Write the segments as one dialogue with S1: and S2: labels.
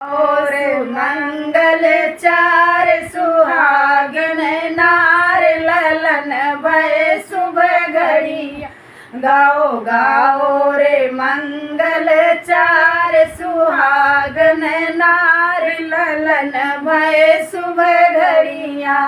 S1: और मंगल चार सुहागन नार ललन भय शुभ घड़िया। गाओ गाओ रे मंगल चार सुहागन नार ललन भय शुभ घड़िया।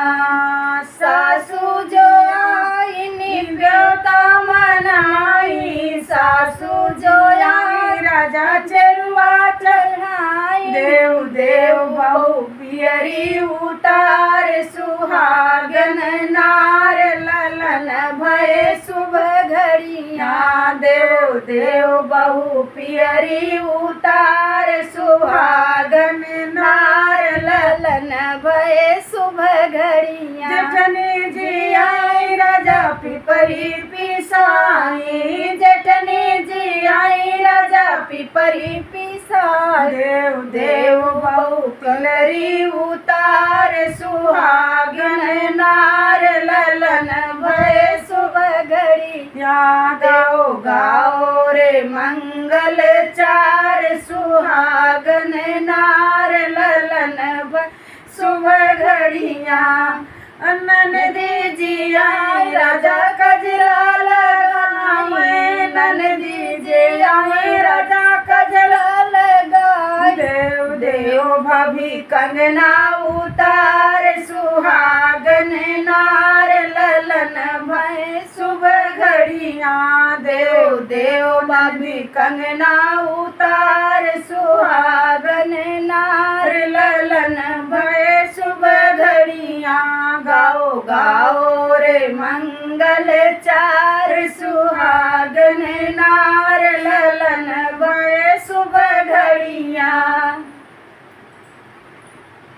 S1: सासू जो आई निव्यता मनाई, सासू जो आई राजा चरुआ चढ़ाई। देव देव बहु पियरी उतार सुहागन नार ललन भय शुभ घड़िया। देव देव बहु पियरी उतार सुहागन नार ललन भय शुभ घड़िया। जेठनी जी आई राजा पिपरी पिसाई, जेठनी जी आई राजा पिपरी पिसाई। देव देव बहु पियरी उतार सुहागन नार ललन भय शुभ घड़िया। गाओ गाओ रे मंगल चार सुहागन नार ललन भय शुभ घड़िया। ननदी जी आई राजा कजरा लगाए, ननदी जी आई राजा कजरा लगाए। देव देव भाभी कंगना उतार सुहागन नार ललन भय शुभ घड़िया। देव देव भाभी कंगना उतार सुहागन नार ललन भय शुभ घड़िया। गाओ गाओ रे मंगल चार सुहागन नार ललन भय शुभ घड़िया।